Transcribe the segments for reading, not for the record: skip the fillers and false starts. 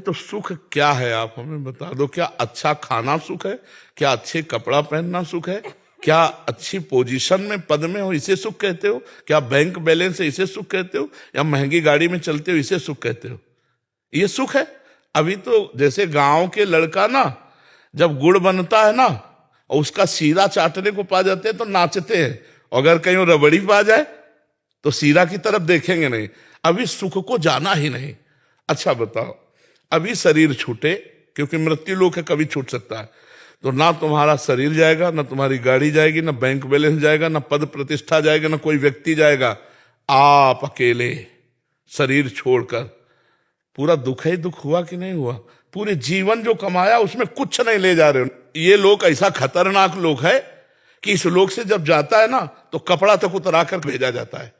तो सुख क्या है आप हमें बता दो। क्या अच्छा खाना सुख है? क्या अच्छे कपड़ा पहनना सुख है? क्या अच्छी पोजीशन में पद में हो इसे सुख कहते हो? क्या बैंक बैलेंस है इसे सुख कहते हो? या महंगी गाड़ी में चलते हो इसे सुख कहते हो? ये सुख है? अभी तो जैसे गांव के लड़का ना, जब गुड़ बनता है ना और उसका सीरा चाटने को पा जाते हैं तो नाचते हैं, अगर कहीं रबड़ी पा जाए तो सीरा की तरफ देखेंगे नहीं। अभी सुख को जाना ही नहीं। अच्छा बताओ, अभी शरीर छूटे, क्योंकि मृत्यु लोक है, कभी छूट सकता है, तो ना तुम्हारा शरीर जाएगा, ना तुम्हारी गाड़ी जाएगी, ना बैंक बैलेंस जाएगा, ना पद प्रतिष्ठा जाएगा, ना कोई व्यक्ति जाएगा। आप अकेले शरीर छोड़कर, पूरा दुख ही दुख हुआ कि नहीं हुआ? पूरे जीवन जो कमाया उसमें कुछ नहीं ले जा रहे हो। ये लोग ऐसा खतरनाक लोग है कि इस लोग से जब जाता है ना तो कपड़ा तक उतरा कर भेजा जाता है।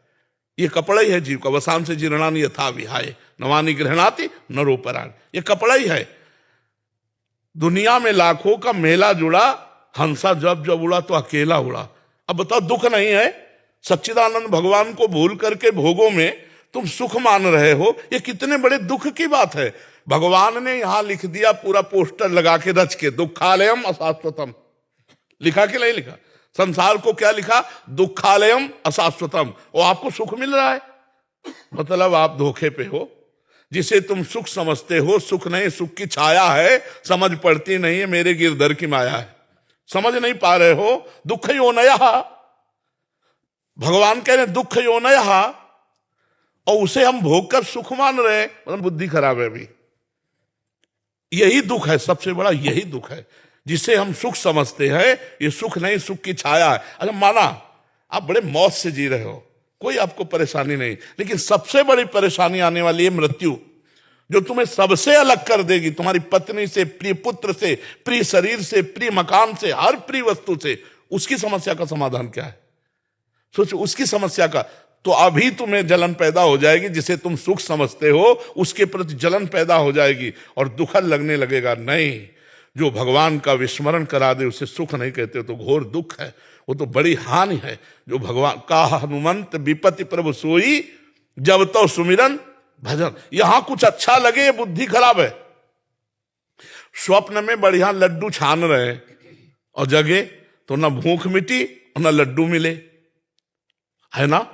ये कपड़ा ही है जीव का। वसाम से जीर्णानि यथा विहाय नवानि गृह्णाति नरोपराण। ये कपड़ा ही है। दुनिया में लाखों का मेला जुड़ा, हंसा जब जब उड़ा तो अकेला उड़ा। अब बताओ, दुख नहीं है? सच्चिदानंद भगवान को भूल करके भोगों में तुम सुख मान रहे हो, ये कितने बड़े दुख की बात है। भगवान ने यहां लिख दिया, पूरा पोस्टर लगा के रच के, दुखालयम अशाश्वतम। लिखा कि नहीं लिखा? संसार को क्या लिखा? दुखालयम अशाश्वतम। और आपको सुख मिल रहा है, मतलब आप धोखे पे हो। जिसे तुम सुख समझते हो सुख नहीं, सुख की छाया है, समझ पड़ती नहीं है, मेरे गिरधर की माया है। समझ नहीं पा रहे हो। दुख योनयः, भगवान कह रहे दुख योनयः, और उसे हम भोग कर सुख मान रहे हैं, मतलब बुद्धि खराब है। अभी यही दुख है, सबसे बड़ा यही दुख है। जिसे हम सुख समझते हैं ये सुख नहीं, सुख की छाया है। अच्छा माना आप बड़े मौज से जी रहे हो, कोई आपको परेशानी नहीं, लेकिन सबसे बड़ी परेशानी आने वाली है मृत्यु, जो तुम्हें सबसे अलग कर देगी, तुम्हारी पत्नी से, प्रिय पुत्र से, प्रिय शरीर से, प्रिय मकान से, हर प्रिय वस्तु से। उसकी समस्या का समाधान क्या है? सोचो उसकी समस्या का। तो अभी तुम्हें जलन पैदा हो जाएगी, जिसे तुम सुख समझते हो उसके प्रति जलन पैदा हो जाएगी और दुखद लगने लगेगा। नहीं, जो भगवान का विस्मरण करा दे उसे सुख नहीं कहते, तो घोर दुख है, वो तो बड़ी हानि है। जो भगवान का हनुमंत विपत्ति प्रभु सोई, जब तो सुमिरन भजन। यहां कुछ अच्छा लगे, बुद्धि खराब है। स्वप्न में बढ़िया लड्डू छान रहे और जगे तो ना भूख मिटी और ना लड्डू मिले, है ना?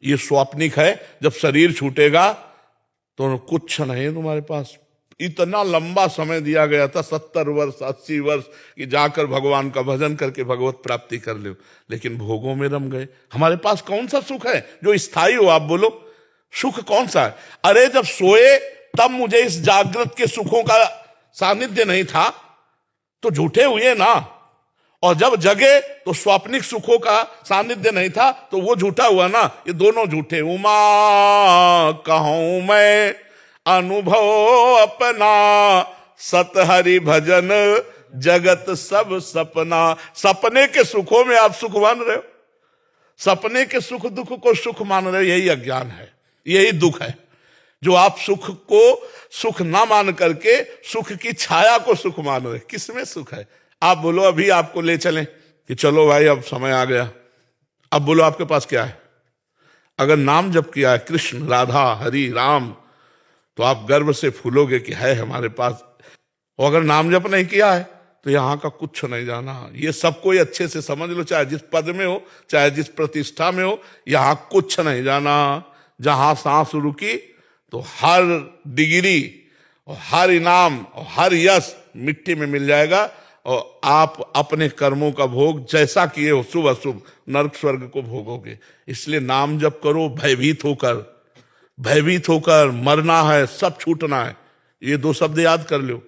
ये स्वाप्निक है। जब शरीर छूटेगा तो कुछ नहीं तुम्हारे पास। इतना लंबा समय दिया गया था, 70 वर्ष 80 वर्ष, कि जाकर भगवान का भजन करके भगवत प्राप्ति कर लो, लेकिन भोगों में रम गए। हमारे पास कौन सा सुख है जो स्थायी हो? आप बोलो, सुख कौन सा है? अरे जब सोए तब मुझे इस जागृत के सुखों का सानिध्य नहीं था, तो झूठे हुए ना। और जब जगे तो स्वाप्निक सुखों का सानिध्य नहीं था, तो वो झूठा हुआ ना। ये दोनों झूठे। उमा कहूं मैं अनुभव अपना, सत हरि भजन जगत सब सपना। सपने के सुखों में आप सुख मान रहे हो, सपने के सुख दुख को सुख मान रहे हो। यही अज्ञान है, यही दुख है, जो आप सुख को सुख ना मान करके सुख की छाया को सुख मान रहे। किसमें सुख है? आप बोलो, अभी आपको ले चलें कि चलो भाई अब समय आ गया, अब बोलो आपके पास क्या है? अगर नाम जप किया है, कृष्ण राधा हरि राम, तो आप गर्व से फूलोगे कि है हमारे पास। और अगर नाम जप नहीं किया है तो यहां का कुछ नहीं जाना। ये सब कोई अच्छे से समझ लो, चाहे जिस पद में हो, चाहे जिस प्रतिष्ठा में हो, यहां कुछ नहीं जाना। जहां सांस रुकी तो हर डिग्री और हर इनाम और हर यश मिट्टी में मिल जाएगा, और आप अपने कर्मों का भोग जैसा किए हो, शुभ अशुभ, नरक स्वर्ग को भोगोगे। इसलिए नाम जप करो भयभीत होकर। भयभीत होकर मरना है, सब छूटना है। ये दो शब्द याद कर लो,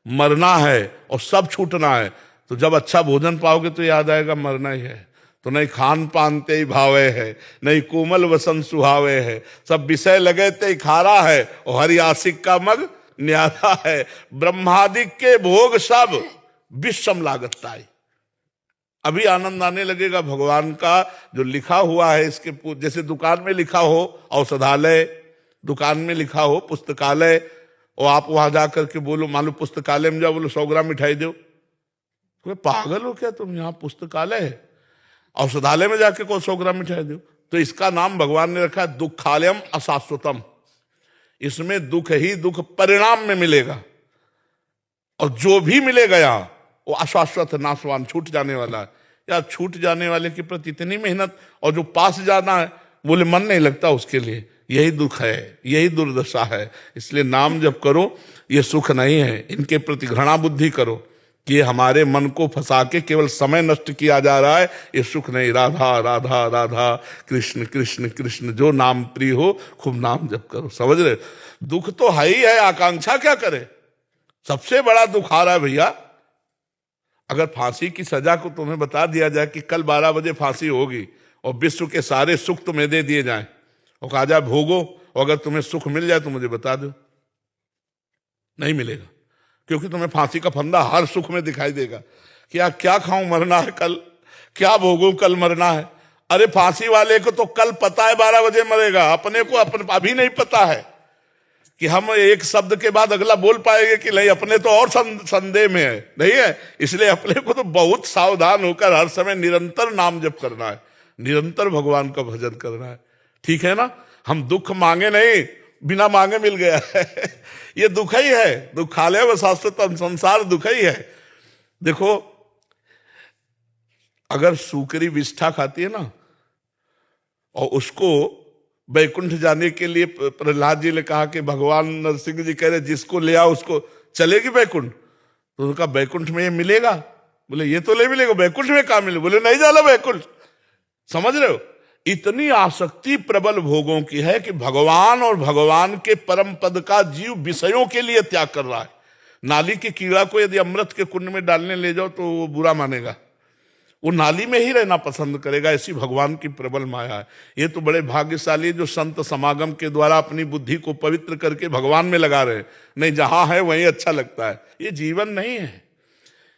मरना है और सब छूटना है। तो जब अच्छा भोजन पाओगे तो याद आएगा मरना ही है। तो नहीं खान पान ते ही भावे है, नहीं कोमल वसन सुहावे है, सब विषय लगे ते खारा है, और हरि आशिक का मग न्यारा है। ब्रह्मादिक के भोग सब विषम लागताई। अभी आनंद आने लगेगा भगवान का जो लिखा हुआ है। इसके जैसे दुकान में लिखा हो औषधालय, दुकान में लिखा हो पुस्तकालय, और आप वहां जाकर के बोलो, मान लो पुस्तकालय में जाओ, बोलो 100 ग्राम मिठाई दो, तो पागल हो क्या तुम? यहाँ पुस्तकालय है, औषधालय में जाके को 100 ग्राम मिठाई दो। तो इसका नाम भगवान ने रखा है दुखालयम अशाश्वतम। इसमें दुख ही दुख परिणाम में मिलेगा, और जो भी मिलेगा यहां वो अशाश्वत नाशवान, छूट जाने वाला है। या छूट जाने वाले के प्रति इतनी मेहनत, और जो पास जाना है बोले मन नहीं लगता उसके लिए, यही दुख है, यही दुर्दशा है। इसलिए नाम जप करो, ये सुख नहीं है। इनके प्रति घृणा बुद्धि करो कि ये हमारे मन को फंसा के केवल समय नष्ट किया जा रहा है, ये सुख नहीं। राधा राधा राधा, कृष्ण कृष्ण कृष्ण, जो नाम प्रिय हो खूब नाम जप करो। समझ रहे? दुख तो है ही है, आकांक्षा क्या करे? सबसे बड़ा दुख आ रहा है भैया, अगर फांसी की सजा को तुम्हें बता दिया जाए कि कल 12 बजे फांसी होगी और विश्व के सारे सुख तुम्हें दे दिए जाएं और कहा जाए भोगो, और अगर तुम्हें सुख मिल जाए तो मुझे बता दो, नहीं मिलेगा, क्योंकि तुम्हें फांसी का फंदा हर सुख में दिखाई देगा। क्या क्या खाऊं, मरना है कल, क्या भोगूं, कल मरना है। अरे फांसी वाले को तो कल पता है 12 बजे मरेगा, अपने को अभी नहीं पता है कि हम एक शब्द के बाद अगला बोल पाएंगे कि नहीं, अपने तो और संदेह में है, नहीं है। इसलिए अपने को तो बहुत सावधान होकर हर समय निरंतर नाम जप करना है, निरंतर भगवान का भजन करना है। ठीक है ना? हम दुख मांगे नहीं, बिना मांगे मिल गया है ये दुख ही है। दुखालय व शाश्वतम, संसार दुख ही है। देखो, अगर सूकरी विष्ठा खाती है ना, और उसको बैकुंठ जाने के लिए प्रहलाद जी ने कहा कि भगवान नरसिंह जी कह रहे जिसको ले आओ उसको चलेगी बैकुंठ, तो उनका बैकुंठ में ये मिलेगा? बोले ये तो नहीं मिलेगा, बैकुंठ में कहां मिले? बोले नहीं जाला बैकुंठ। समझ रहे हो? इतनी आसक्ति प्रबल भोगों की है कि भगवान और भगवान के परम पद का जीव विषयों के लिए त्याग कर रहा है। नाली के कीड़ा को यदि अमृत के कुंड में डालने ले जाओ तो वो बुरा मानेगा, वो नाली में ही रहना पसंद करेगा। ऐसी भगवान की प्रबल माया है। ये तो बड़े भाग्यशाली जो संत समागम के द्वारा अपनी बुद्धि को पवित्र करके भगवान में लगा रहे हैं। नहीं, जहां है वहीं अच्छा लगता है। ये जीवन नहीं है,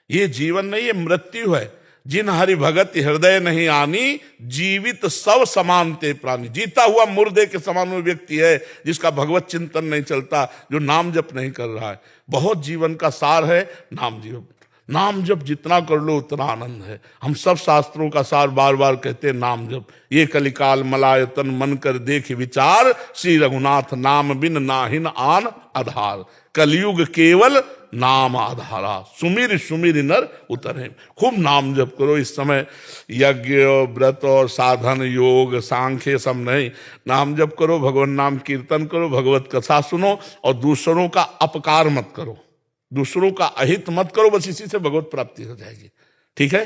ये जीवन नहीं, ये मृत्यु है। जिन हरि भगत हृदय नहीं आनी, जीवित सब समान ते प्राणी। जीता हुआ मुर्दे के समान वो व्यक्ति है जिसका भगवत चिंतन नहीं चलता, जो नाम जप नहीं कर रहा है। बहुत जीवन का सार है नाम जप। नाम जप जितना कर लो उतना आनंद है। हम सब शास्त्रों का सार बार बार कहते हैं नाम जप। ये कलिकाल मलायतन मन कर देख विचार, श्री रघुनाथ नाम बिन नाहिन आन आधार। कलयुग केवल नाम आधारा, सुमिर सुमिर नर उतरे। खूब नाम जप करो। इस समय यज्ञ व्रत और साधन योग सांख्य सब नहीं, नाम जप करो, भगवान नाम कीर्तन करो, भगवत कथा सुनो, और दूसरों का अपकार मत करो, दूसरों का अहित मत करो। बस इसी से भगवत प्राप्ति हो जाएगी। ठीक है?